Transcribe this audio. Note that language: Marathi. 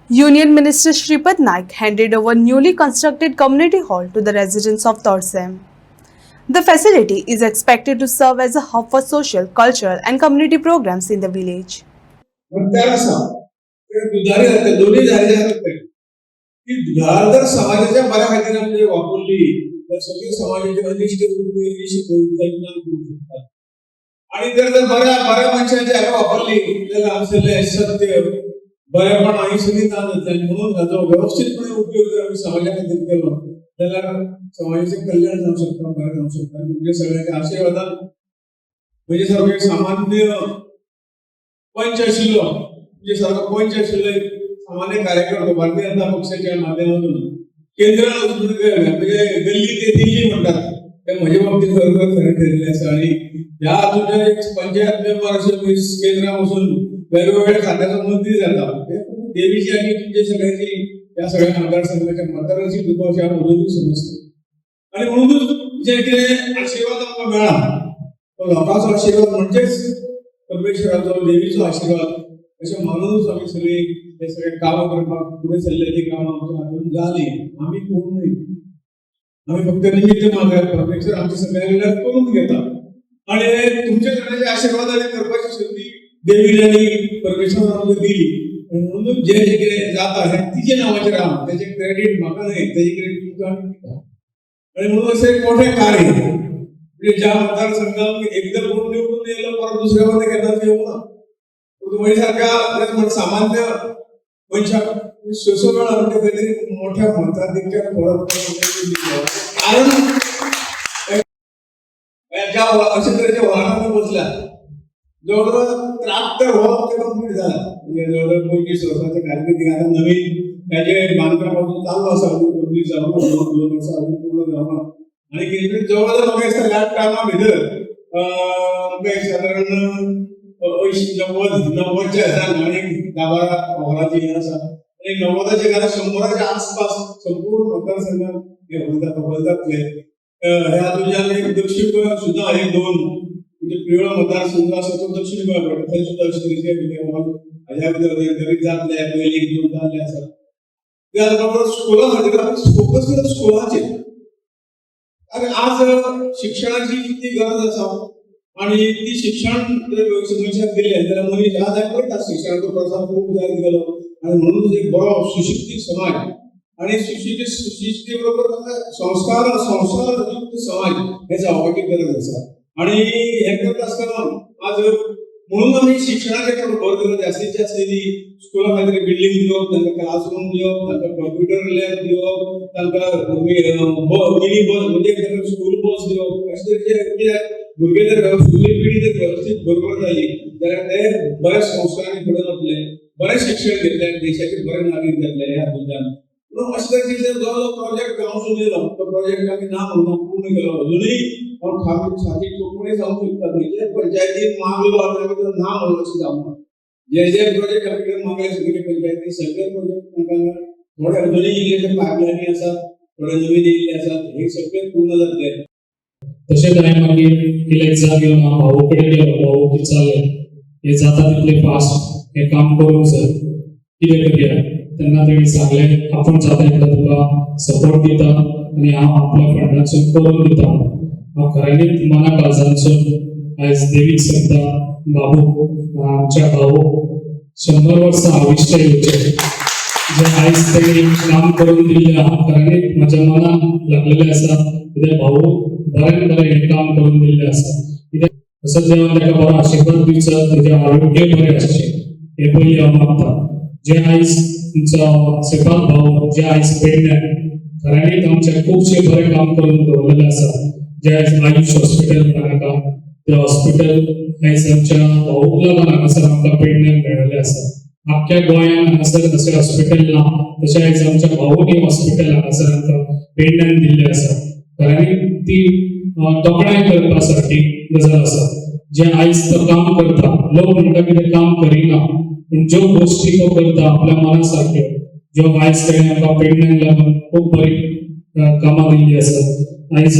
Union Minister Shripad Naik handed over newly constructed community hall to the residents of Torsem. The facility is expected to serve as a hub for social, cultural and community programs in the village. मग त्यानुसार ते दुधारी जाते दोन्ही झाले जाते की दुधार जर समाजाच्या बऱ्या खातीर म्हणजे वापरली तर सगळे समाजाचे अनिष्ट वृत्ती शिकवून करू शकतात आणि जर बऱ्या बऱ्या माणसांची हाका वापरली त्याला असलेले सत्य बरेपण आणि सगळी जाणत आणि म्हणून त्याचा व्यवस्थितपणे उपयोग जर आम्ही समाजा खातीर केलो त्याला समाजाचे कल्याण जाऊ शकता बरं जाऊ शकता म्हणजे सगळ्यांच्या आशीर्वादान म्हणजे सर्व सामान्य पंच आशिल्लो म्हणजे सर्व पंच आशिल्लो एक सामान्य कार्यकर्तो भारतीय जनता पक्षाच्या माध्यमातून केंद्रात म्हणजे गल्ली ते दिल्ली म्हणतात ते माझ्या बाबतीत खरोखर खरं ठरलेले आसा आणि ह्या तुझ्या एक पंचायत मेंबर केंद्रापासून वेगवेगळ्या खात्याचा मंत्री जाता देवीची आणि तुमच्या सगळ्यांची या सगळ्या मतदारसंघाच्या मतदारांची कृपा अशी मधून समजते आणि म्हणूनच जे कितें आशीर्वाद आमकां मेळ्ळा तो लोकांचो आशीर्वाद म्हणजेच परमेश्वराचो देवीचो आशीर्वाद अशें मानूनच आमी सगळी हे सगळे कामां करपाक फुडें सरलेली कामां आमच्या हातून जाली आमी कोण न्हय आमी फक्त निमित्त मागप परमेश्वर आमच्या सगळ्यांना करून घेता आणि तुमच्या सगळ्यांच्या आशीर्वादाने करपाची संधी देवीने आणि परमेश्वरान आमकां दिली म्हणून जे जे कितें जाता हें तिजे नांवाचेर आहा तेजें क्रेडीट म्हाका न्हय तेजें क्रेडीट तुमकां दिता आणि म्हणून अशें एक मोठें कार्य म्हणजे ज्या मतदारसंघात एकदा कोण निवडून येयलो परत दुसऱ्या वर्षी केन्नाच येवंक ना तुमच्या सारख्या सामान्य मनशाक सोसो वेळा म्हणजे खंय तरी मोठ्या मताधिक्यान परत कारण ज्या अशा तरेच्या वाहनांनी बसल्या जवळजवळ 73 वर्ष कंप्लीट झाला म्हणजे जवळजवळ 25 वर्षाच्या कारकिर्दीत आता नवीन त्याचे बांधकाम अजून चालू असा कंप्लीट जाऊन 2 वर्ष अजून पूर्ण जावना आणि केंद्रीय जवळजवळ म्हाका दिसता ह्या टायमा भितर म्हाका एक सादारण 80-90च्या घरांत आनी 10-12 ओव्हराची हें आसा आनी 90च्या घरांत 100च्या आसपास संपूर्ण मतदारसंघात हे वळतातले ह्या तुज्यान एक दक्षिण गोंयात सुद्धा एक 2 म्हणजे पिवळा मतदारसंघ आसा तो दक्षिण गोंया पडटा थंय सुद्धा अशे तरेचे हाज्या भितर तरी जातले पयलीं 2 जाल्ले आसा त्या बरोबर स्कुला खातीर फोकस केला स्कुलाचेर आणि आज शिक्षणाची किती गरज आसा आणि ती शिक्षण जर मनशाक दिलें जाल्यार मनीस आज पळयता शिक्षणाचो प्रसार खूब जायत गेलो आणि म्हणून एक बरो सुशिक्षीत समाज आणि सुशिक्षिते बरोबर संस्कारयुक्त समाज हे जावपाची गरज आसा आणि हे करता आसतना आज म्हणून आमी शिक्षणाचेर भर दिलो जास्तीत जास्त स्कुला खातीर बिल्डिंग दिवप तांकां क्लासरूम दिवप तांकां कंप्युटर लॅब दिवप तांकां मिनी बस म्हणजे स्कूल बस दिवप अशे तरेचे भुरगे जर फुडली पिढी जर व्यवस्थित बरोबर जाली जाल्यार ते बऱ्या संस्कारांनी फुडें वतले बरें शिक्षण घेतले देशाचे बरे नागरीक जातले ह्या हातूंतल्यान म्हणून अशे तरेचे जो प्रोजेक्ट गांवसून येयलो तो प्रोजेक्ट आमी ना म्हणून पूर्ण केलो अजुनूय हांव खाती कोंकणी जावंक शकता म्हणजे पंचायतीन मागलो आनी ना म्हणून अशें जावना जे प्रोजेक्ट आमी मागले सगळे पंचायती सगळे प्रोजेक्ट तांकां थोडे अजुनूय इल्लेशे पायपलायनी आसात थोडे नवीन येयल्ले आसात हे सगळे पूर्ण जातले तशेंच हांवें मागीर इलेक्शन घेवन हांव भाऊ कडेन गेलो भाऊ विचारलें हें जाता तितलें फास्ट हें काम करूंक जाय कितें करया तेन्ना ताणें सांगलें आपूण जाता तितलो तुका सपोर्ट दिता आनी हांव आपल्या फंडांतसून करून दिता हांव खऱ्यांनीच मना काळजांतसून आयज देवीक सांगता बाबू आमच्या भाऊ 100 वर्सां आयुश्य येवचें जे आयज तेणी काम करून दिल्लें खऱ्यांनीच म्हज्या मनाक लागलेलें आसा कित्याक भाऊ बरें बरें हें काम करून दिल्लें आसा कित्याक तसोच देवान ताका बरो आशिर्वाद दिवचो तेजें आरोग्य बरें आसचें हे पयलीं हांव मागता जे आयज तुमचो श्रीपाद भाऊ जे आयज पेडण्यान खऱ्यांनीच आमचे खुबशे बरें काम करून दवरलेलें आसा जे आयज आयुष हॉस्पिटल म्हणनाका तें हॉस्पिटल आयज आमच्या भाऊक लागून हांगासर आमकां पेडण्यान मेळिल्लें आसा आख्ख्या गोंयांत हांगासर अशें हॉस्पिटल ना तशें आयज आमच्या भाऊनी हॉस्पिटल हांगासर आमकां पेडण्यान दिल्लें आसा खऱ्यांनी ती तोखणाय करपा सारकी गजाल आसा जे आयज तो काम करता लोक म्हणटा की ते काम करिना पूण ज्यो गोश्टी तो करता आपल्या मना सारक्यो ज्यो आयज ताणें आमकां पेडण्यान लागून खूब बरी कामां दिल्लीं आसात आयज